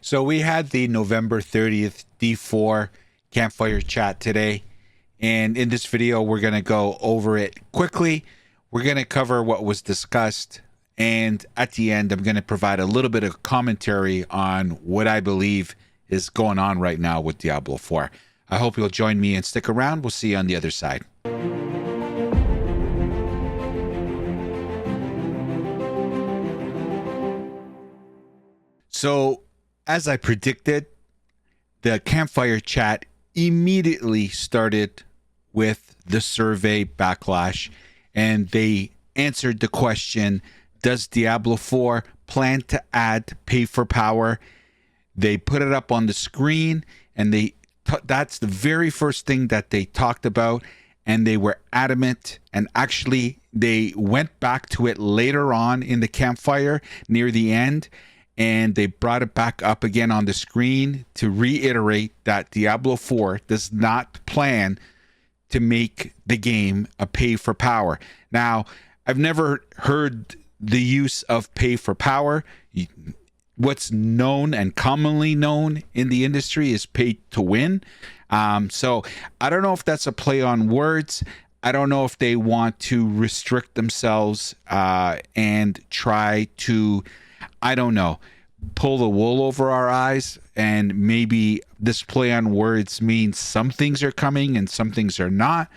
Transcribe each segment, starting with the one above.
So we had the November 30th D4 campfire chat today. And in this video, we're going to go over it quickly. We're going to cover what was discussed. And at the end, I'm going to provide a little bit of commentary on what I believe is going on right now with Diablo 4. I hope you'll join me and stick around. We'll see you on the other side. So, as I predicted, the campfire chat immediately started with the survey backlash, and they answered the question, does Diablo 4 plan to add pay for power? They put it up on the screen, and that's the very first thing that they talked about, and they were adamant, and actually they went back to it later on in the campfire near the end, and they brought it back up again on the screen to reiterate that Diablo 4 does not plan to make the game a pay for power. Now, I've never heard the use of pay for power. What's known and commonly known in the industry is pay to win. So I don't know if that's a play on words. I don't know if they want to restrict themselves and try to, I don't know, pull the wool over our eyes, and maybe this play on words means some things are coming and some things are not.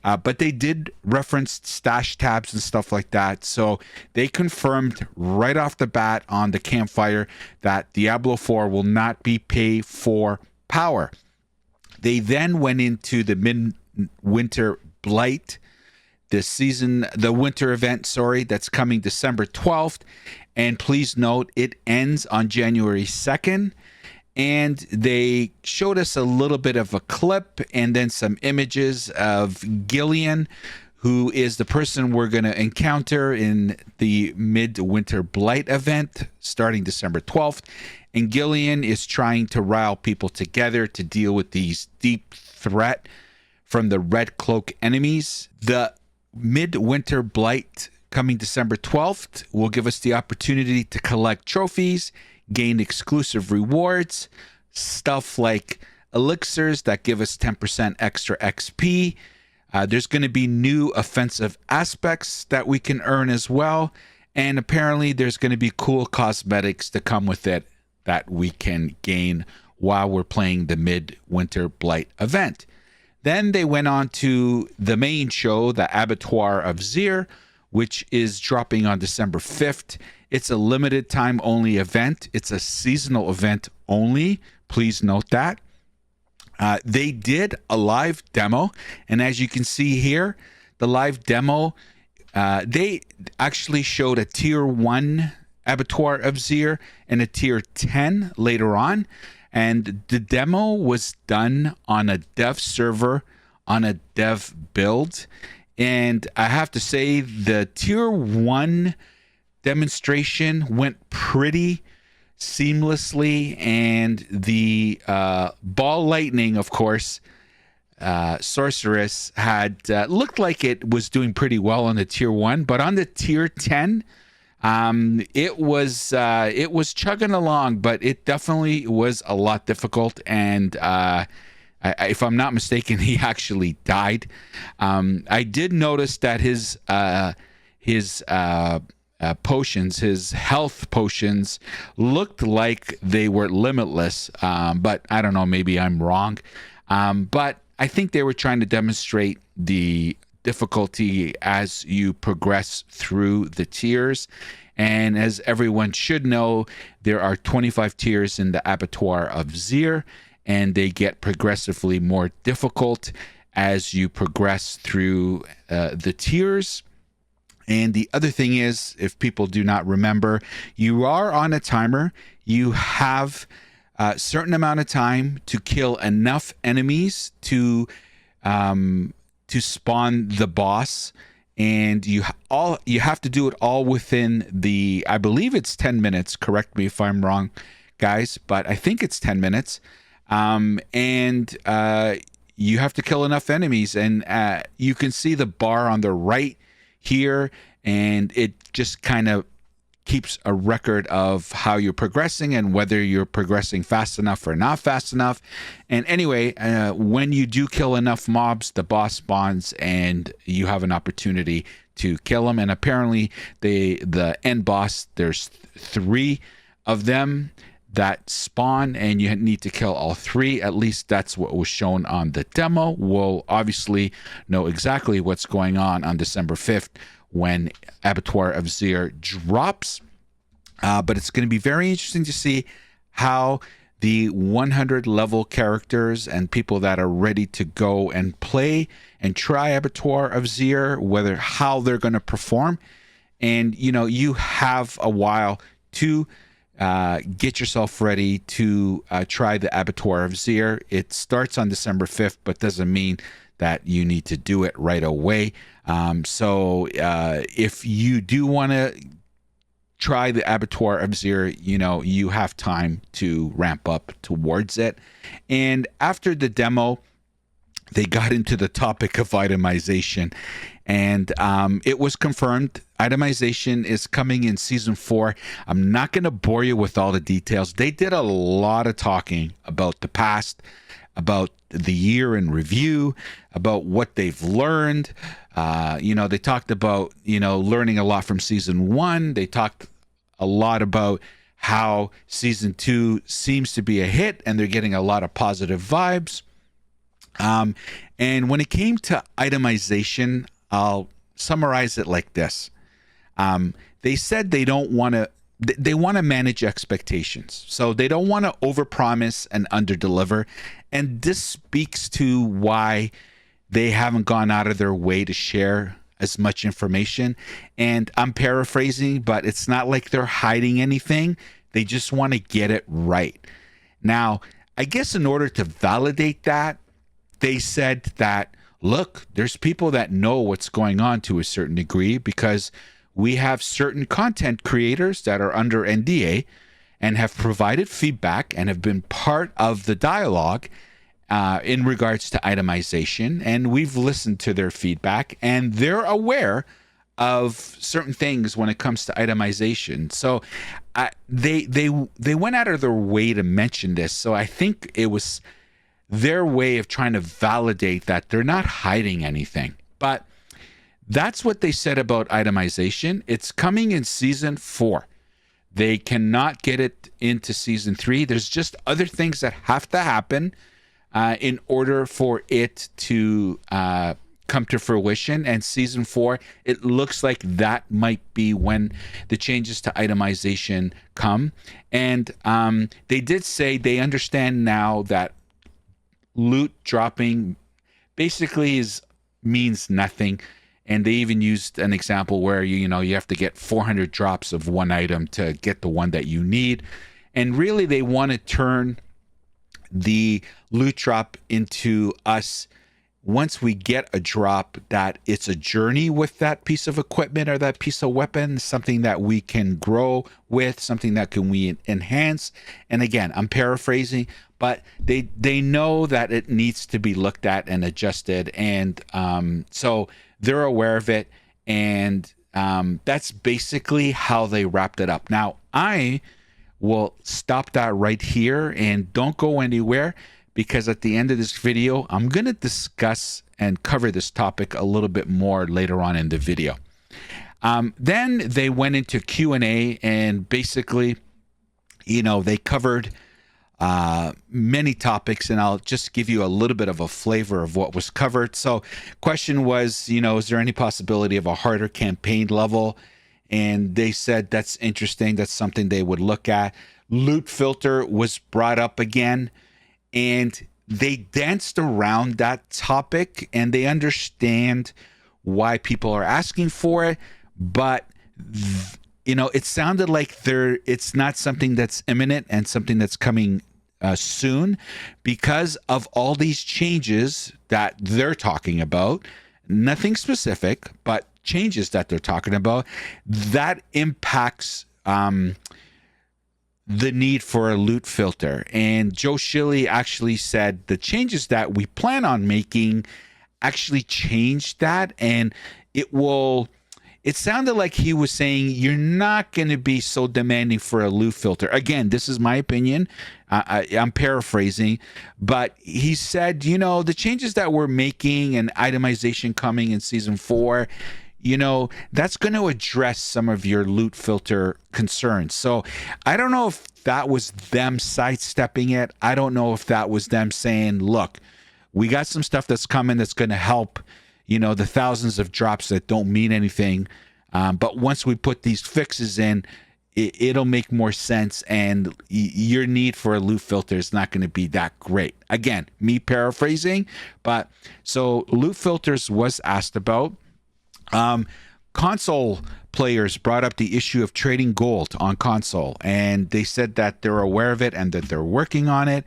But they did reference stash tabs and stuff like that. So they confirmed right off the bat on the campfire that Diablo 4 will not be pay for power. They then went into the Midwinter Blight, the winter event, that's coming December 12th. And please note, it ends on January 2nd. And they showed us a little bit of a clip and then some images of Gillian, who is the person we're going to encounter in the Midwinter Blight event starting December 12th. And Gillian is trying to rile people together to deal with these deep threat from the Red Cloak enemies. The Midwinter Blight coming December 12th will give us the opportunity to collect trophies, gain exclusive rewards, stuff like elixirs that give us 10% extra XP. There's going to be new offensive aspects that we can earn as well. And apparently there's going to be cool cosmetics to come with it that we can gain while we're playing the Midwinter Blight event. Then they went on to the main show, the Abattoir of Zir, which is dropping on December 5th. It's a limited time only event. It's a seasonal event only. Please note that. They did a live demo. And as you can see here, the live demo, they actually showed a tier 1 Abattoir of Zir and a tier 10 later on. And the demo was done on a dev server, on a dev build. And I have to say, the tier 1 demonstration went pretty seamlessly, and the ball lightning, of course, sorceress had looked like it was doing pretty well on the tier 1, but on the tier 10, it was chugging along, but it definitely was a lot difficult. And if I'm not mistaken, he actually died. I did notice that his potions, his health potions, looked like they were limitless, but I don't know, maybe I'm wrong. But I think they were trying to demonstrate the difficulty as you progress through the tiers. And as everyone should know, there are 25 tiers in the Abattoir of Zir, and they get progressively more difficult as you progress through the tiers. And the other thing is, if people do not remember, you are on a timer. You have a certain amount of time to kill enough enemies to spawn the boss, and you have to do it all within the, I believe it's 10 minutes. Correct me if I'm wrong, guys, but I think it's 10 minutes. And you have to kill enough enemies, and you can see the bar on the right here, and it just kind of keeps a record of how you're progressing and whether you're progressing fast enough or not fast enough. And anyway, when you do kill enough mobs, the boss spawns and you have an opportunity to kill them. And apparently the end boss, there's 3 of them that spawn, and you need to kill all 3. At least that's what was shown on the demo. We'll obviously know exactly what's going on December 5th when Abattoir of Zir drops. But it's going to be very interesting to see how the 100 level characters and people that are ready to go and play and try Abattoir of Zir, how they're going to perform. And you have a while to get yourself ready to try the Abattoir of Zir. It starts on December 5th, but doesn't mean that you need to do it right away. So if you do want to try the Abattoir of Zir, you have time to ramp up towards it. And after the demo, they got into the topic of itemization, and it was confirmed itemization is coming in season 4. I'm not going to bore you with all the details. They did a lot of talking about the past, about the year in review, about what they've learned. They talked about learning a lot from season 1. They talked a lot about how season 2 seems to be a hit and they're getting a lot of positive vibes. And when it came to itemization, I'll summarize it like this. They said they want to manage expectations. So they don't want to overpromise and underdeliver. And this speaks to why they haven't gone out of their way to share as much information. And I'm paraphrasing, but it's not like they're hiding anything. They just want to get it right. Now, I guess in order to validate that, they said that, look, there's people that know what's going on to a certain degree because we have certain content creators that are under NDA and have provided feedback and have been part of the dialogue in regards to itemization. And we've listened to their feedback and they're aware of certain things when it comes to itemization. So they went out of their way to mention this. So I think it was their way of trying to validate that they're not hiding anything. But that's what they said about itemization. It's coming in season 4. They cannot get it into season 3. There's just other things that have to happen in order for it to come to fruition. And season 4, it looks like that might be when the changes to itemization come. And they did say they understand now that loot dropping basically means nothing. And they even used an example where you have to get 400 drops of one item to get the one that you need. And really they want to turn the loot drop into us, once we get a drop, that it's a journey with that piece of equipment or that piece of weapon, something that we can grow with, something that we enhance. And again, I'm paraphrasing, but they know that it needs to be looked at and adjusted. And so they're aware of it. And that's basically how they wrapped it up. Now, I will stop that right here and don't go anywhere, because at the end of this video, I'm going to discuss and cover this topic a little bit more later on in the video. Then they went into Q&A and basically, they covered many topics, and I'll just give you a little bit of a flavor of what was covered. So question was, is there any possibility of a harder campaign level? And they said that's interesting. That's something they would look at. Loot filter was brought up again, and they danced around that topic, and they understand why people are asking for it. But, it sounded like it's not something that's imminent and something that's coming soon, because of all these changes that they're talking about. Nothing specific, but changes that they're talking about that impacts the need for a loot filter. And Joe Shilley actually said the changes that we plan on making actually change that, and it will it sounded like he was saying you're not going to be so demanding for a loot filter. Again, this is my opinion. I'm paraphrasing, but he said, you know, the changes that we're making and itemization coming in season 4, you know, that's going to address some of your loot filter concerns. So I don't know if that was them sidestepping it. I don't know if that was them saying, look, we got some stuff that's coming that's going to help, you know, the thousands of drops that don't mean anything. But once we put these fixes in, it'll make more sense, and your need for a loot filter is not going to be that great. Again, me paraphrasing, but so loot filters was asked about. Console players brought up the issue of trading gold on console, and they said that they're aware of it and that they're working on it.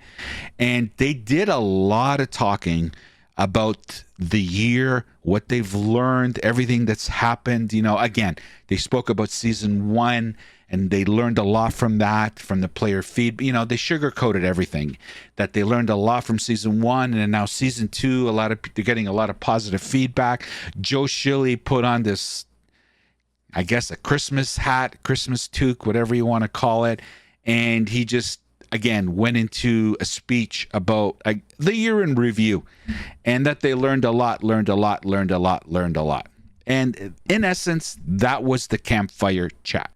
And they did a lot of talking about the year, what they've learned, everything that's happened. You know, again, they spoke about season 1 and they learned a lot from that, from the player feed. You know, they sugarcoated everything, that they learned a lot from season 1, and now season 2, they're getting a lot of positive feedback. Joe Shilley put on this, I guess, a Christmas hat, Christmas toque, whatever you want to call it. And he just, again, went into a speech about the year in review, and that they learned a lot. And in essence, that was the campfire chat.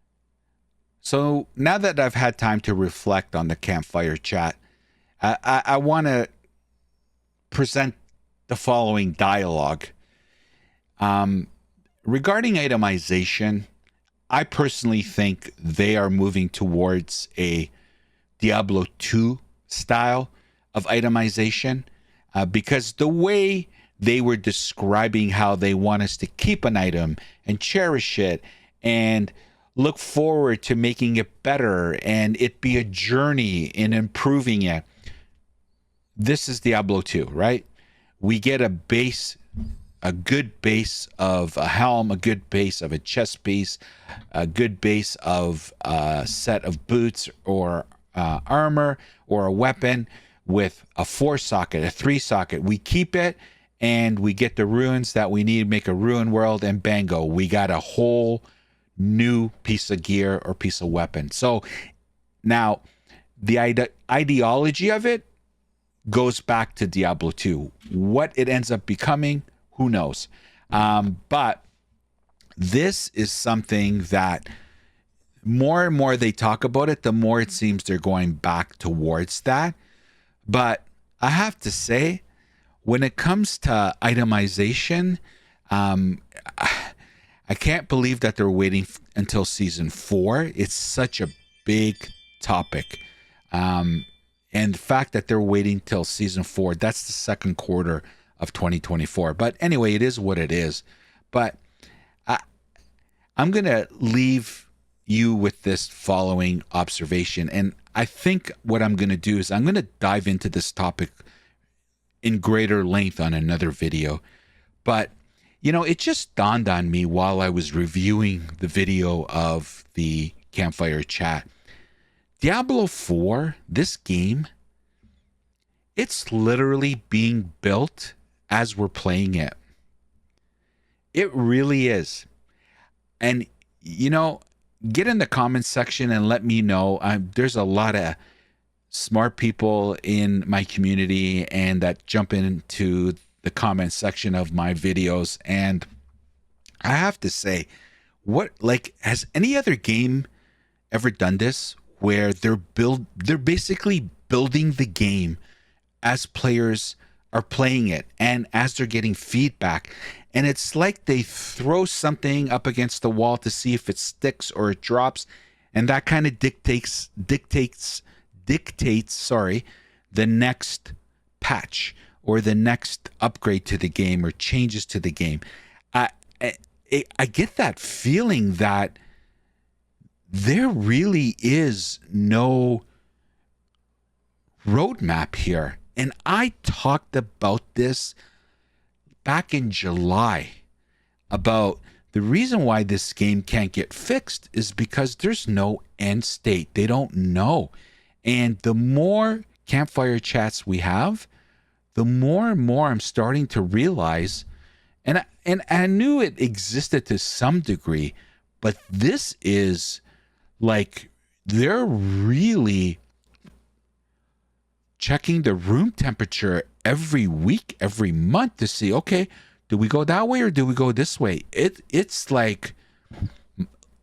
So now that I've had time to reflect on the campfire chat, I want to present the following dialogue. Regarding itemization, I personally think they are moving towards a Diablo 2 style of itemization, because the way they were describing how they want us to keep an item and cherish it and look forward to making it better and it be a journey in improving it. This is Diablo 2, right? We get a base, a good base of a helm, a good base of a chest piece, a good base of a set of boots or armor or a weapon with a 4-socket, a 3-socket. We keep it and we get the runes that we need to make a ruin world, and bango, we got a whole new piece of gear or piece of weapon. So now the ideology of it goes back to Diablo 2. What it ends up becoming, who knows? But this is something that more and more they talk about it, the more it seems they're going back towards that. But I have to say, when it comes to itemization, I can't believe that they're waiting until season 4. It's such a big topic. And the fact that they're waiting till season 4, that's the second quarter of 2024. But anyway, it is what it is. But I'm going to leave you with this following observation. And I think what I'm going to do is I'm going to dive into this topic in greater length on another video. But you know, it just dawned on me while I was reviewing the video of the campfire chat. Diablo 4, this game, it's literally being built as we're playing it. It really is. And, you know, get in the comments section and let me know. There's a lot of smart people in my community and that jump into the comment section of my videos, and I have to say, has any other game ever done this, where they're basically building the game as players are playing it and as they're getting feedback, and it's like they throw something up against the wall to see if it sticks or it drops, and that kind of dictates the next patch or the next upgrade to the game or changes to the game. I get that feeling that there really is no roadmap here. And I talked about this back in July, about the reason why this game can't get fixed is because there's no end state. They don't know. And the more campfire chats we have, the more and more I'm starting to realize, and and I knew it existed to some degree, but this is like they're really checking the room temperature every week, every month to see, okay, do we go that way or do we go this way? It's like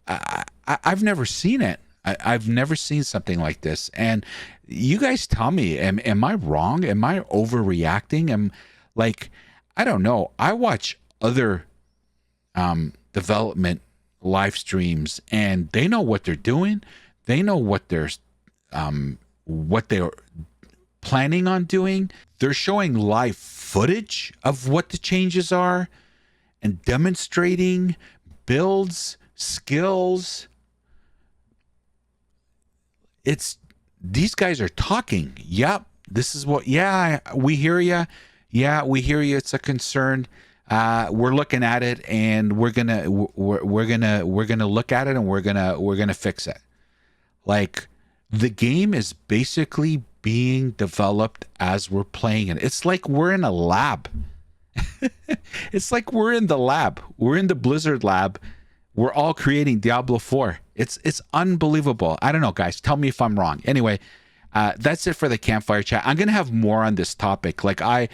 I've never seen it. I've never seen something like this. And you guys tell me, am I wrong? Am I overreacting? I don't know. I watch other development live streams, and they know what they're doing. They know what they're planning on doing. They're showing live footage of what the changes are and demonstrating builds, skills. It's these guys are talking. Yep, this is what. Yeah, we hear you. Yeah, we hear you. It's a concern. We're looking at it, and we're gonna look at it, and we're gonna fix it. Like, the game is basically being developed as we're playing it. It's like we're in a lab. It's like we're in the lab. We're in the Blizzard lab. We're all creating Diablo 4. It's unbelievable. I don't know, guys. Tell me if I'm wrong. Anyway, that's it for the campfire chat. I'm gonna have more on this topic. Like I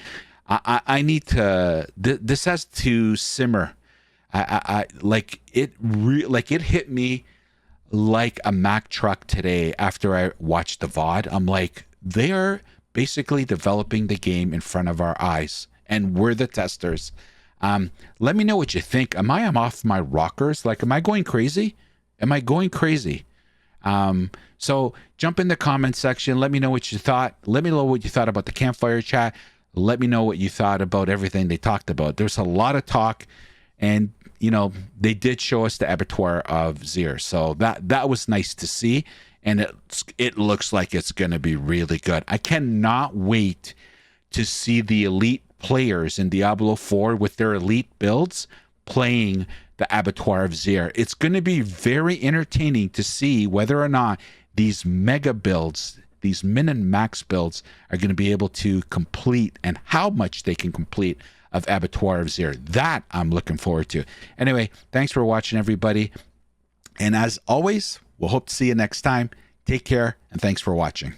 need to. This has to simmer. It hit me like a Mack truck today after I watched the VOD. I'm like, they are basically developing the game in front of our eyes, and we're the testers. Let me know what you think. Am I off my rockers? Like, am I going crazy? Am I going crazy? So jump in the comment section. Let me know what you thought. Let me know what you thought about the campfire chat. Let me know what you thought about everything they talked about. There's a lot of talk, and they did show us the abattoir of Zir, so that was nice to see, and it looks like it's going to be really good. I cannot wait to see the elite players in Diablo 4 with their elite builds playing the abattoir of Zir. It's going to be very entertaining to see whether or not these mega builds, these min and max builds, are going to be able to complete, and how much they can complete of abattoir of Zir. That I'm looking forward to. Anyway, thanks for watching, everybody, and as always, we'll hope to see you next time. Take care, and thanks for watching.